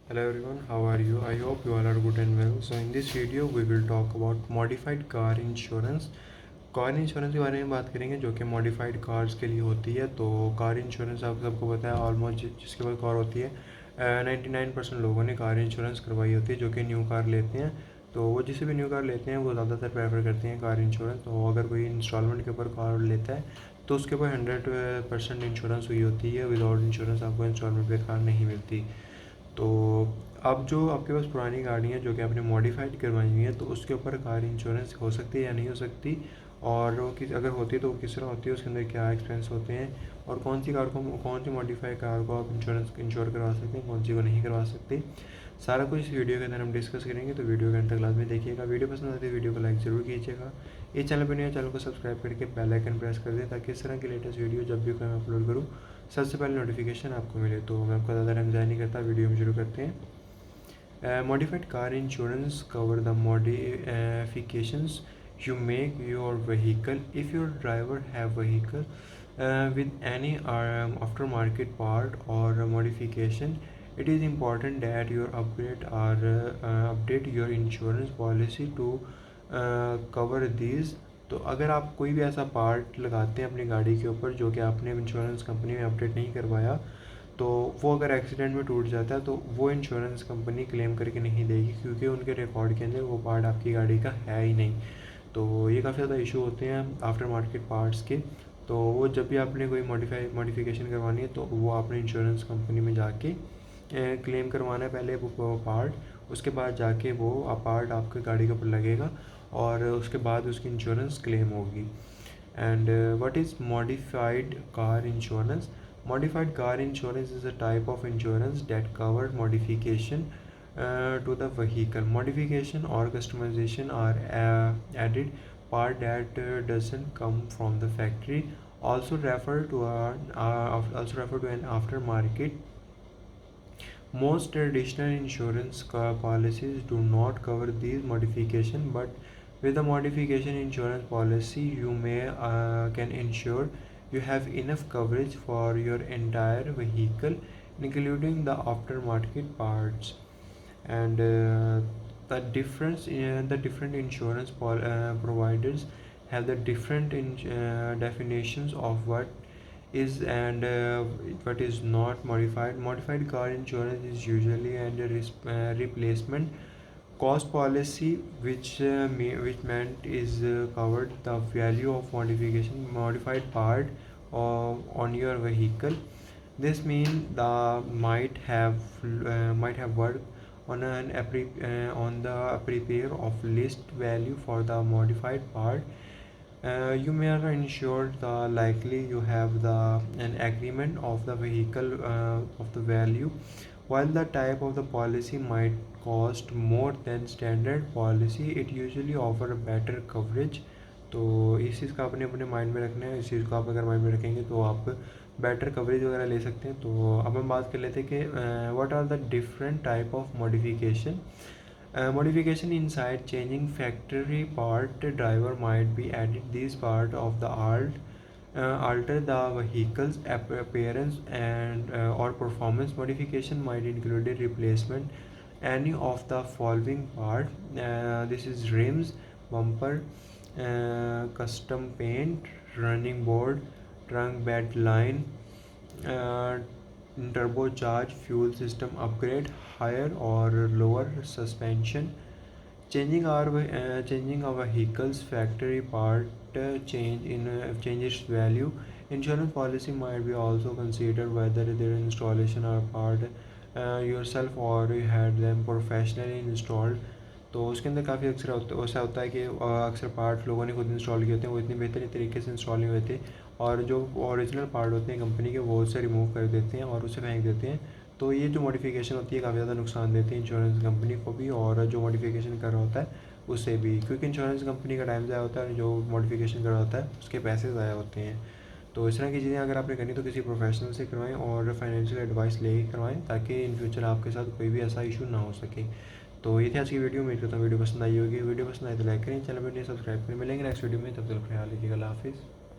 Hello everyone, how are you? I hope you all are good and well. So in this video we will talk about modified car insurance. Car insurance के बारे में बात करेंगे जो कि modified cars के लिए होती है। तो कार इंश्योरेंस आप सबको पता है, ऑलमोस्ट जिसके पास कार होती है 99% लोगों ने कार इंश्योरेंस करवाई होती है जो कि न्यू कार लेते हैं। तो वो जिसे भी न्यू कार लेते हैं वो ज़्यादातर प्रेफर करते हैं कार इंश्योरेंस। तो अगर कोई इंस्टॉलमेंट के ऊपर कार लेता है तो उसके ऊपर 100% इंश्योरेंस हुई होती है। विदाउट इंश्योरेंस आपको इंस्टॉलमेंट पे कार नहीं मिलती। तो अब जो आपके पास पुरानी गाड़ी है जो कि आपने मॉडिफाइड करवाई हुई है तो उसके ऊपर कार इंश्योरेंस हो सकती है या नहीं हो सकती, और वो किस अगर होती है तो वो किस तरह होती है, उसके अंदर क्या एक्सपेंस होते हैं, और कौन सी मॉडिफाई कार को आप इंश्योर करवा सकते हैं, कौन सी को नहीं करवा सकते, सारा कुछ इस वीडियो के अंदर हम डिस्कस करेंगे। तो वीडियो के अंत तक लाजमी देखिएगा। वीडियो पसंद आती है वीडियो को लाइक ज़रूर कीजिएगा। ये चैनल पर नहीं है, चैनल को सब्सक्राइब करके बेल आइकन प्रेस कर दें ताकि इस तरह की लेटेस्ट वीडियो जब भी कोई मैं अपलोड करूँ सबसे पहले नोटिफिकेशन आपको मिले। तो मैं आपका ज़्यादा टाइम ज़ाया नहीं करता, वीडियो में शुरू करते हैं। Modified car insurance cover the modifications you make your vehicle. If your driver have vehicle with any aftermarket part or modification, it is important that you update your insurance policy to cover these. तो अगर आप कोई भी ऐसा part लगाते हैं अपनी गाड़ी के ऊपर जो कि आपने इंश्योरेंस कंपनी में अपडेट नहीं करवाया, तो वो अगर एक्सीडेंट में टूट जाता है तो वो इंश्योरेंस कंपनी क्लेम करके नहीं देगी, क्योंकि उनके रिकॉर्ड के अंदर वो पार्ट आपकी गाड़ी का है ही नहीं। तो ये काफ़ी ज़्यादा इशू होते हैं आफ्टर मार्केट पार्ट्स के। तो वो जब भी आपने कोई मॉडिफिकेशन करवानी है तो वो आपने इंश्योरेंस कंपनी में जाके क्लेम करवाना है पहले वो पार्ट, उसके बाद जाके वो पार्ट आपके गाड़ी के ऊपर लगेगा और उसके बाद उसकी इंश्योरेंस क्लेम होगी। And what is modified car insurance? Modified car insurance is a type of insurance that covers modification to the vehicle. Modification or customization are added part that doesn't come from the factory. Also refer to an aftermarket. Most traditional insurance policies do not cover these modifications, but with a modification insurance policy, you can ensure you have enough coverage for your entire vehicle, including the aftermarket parts. And the different insurance providers have the different definitions of what is and what is not modified. Modified car insurance is usually a replacement cost policy, which meant is covered the value of modified part on your vehicle. This means the might have worked on the prepare of list value for the modified part. You may are insured the likely you have an agreement of the vehicle of the value, while the type of the policy might cost more than standard policy. It usually offer a better coverage. तो इस चीज़ का आपने अपने mind में रखना है। इस चीज़ को आप अगर माइंड में रखेंगे तो आप बेटर कवरेज वगैरह ले सकते हैं। तो अब हम बात कर लेते हैं कि what are the different type of modification. Modification inside changing factory part. Driver might be added these part of the alter the vehicle's appearance and or performance. Modification might include a replacement any of the following part. This is rims, bumper, custom paint, running board, trunk bed line, uh, turbocharged fuel system upgrade, higher or lower suspension, changing our vehicle's factory part, change its value. Insurance policy might be also considered whether their installation or part yourself or you had them professionally installed. तो उसके अंदर काफ़ी अक्सर ऐसा होता है कि अक्सर पार्ट लोगों ने खुद इंस्टॉल किए होते हैं, वो इतनी बेहतरीन तरीके से इंस्टॉल नहीं होते, और जो ओरिजिनल पार्ट होते हैं कंपनी के वो उसे रिमूव कर देते हैं और उसे फेंक देते हैं। तो ये जो मॉडिफिकेशन होती है काफ़ी ज़्यादा नुकसान देती है इंश्योरेंस कंपनी को भी और जो मॉडिफिकेशन कर रहा होता है उसे भी, क्योंकि इंश्योरेंस कंपनी का टाइम ज़ाया होता है और जो मॉडिफिकेशन कर रहा होता है उसके पैसे ज़ाया होते हैं। तो इस तरह की चीज़ें अगर आपने करनी तो किसी प्रोफेशनल से करवाएं और फाइनेंशियल एडवाइस ले करवाएं ताकि इन फ्यूचर आपके साथ कोई भी ऐसा इशू ना हो सके। तो ये थी आज की वीडियो। उम्मीद करता हूँ वीडियो पसंद आई होगी। वीडियो पसंद आई तो लाइक करें, चैनल पर नहीं सब्सक्राइब करें। मिलेंगे नेक्स्ट वीडियो में, तब तक ख्याल रखिएगा। अल्लाह हाफिज़।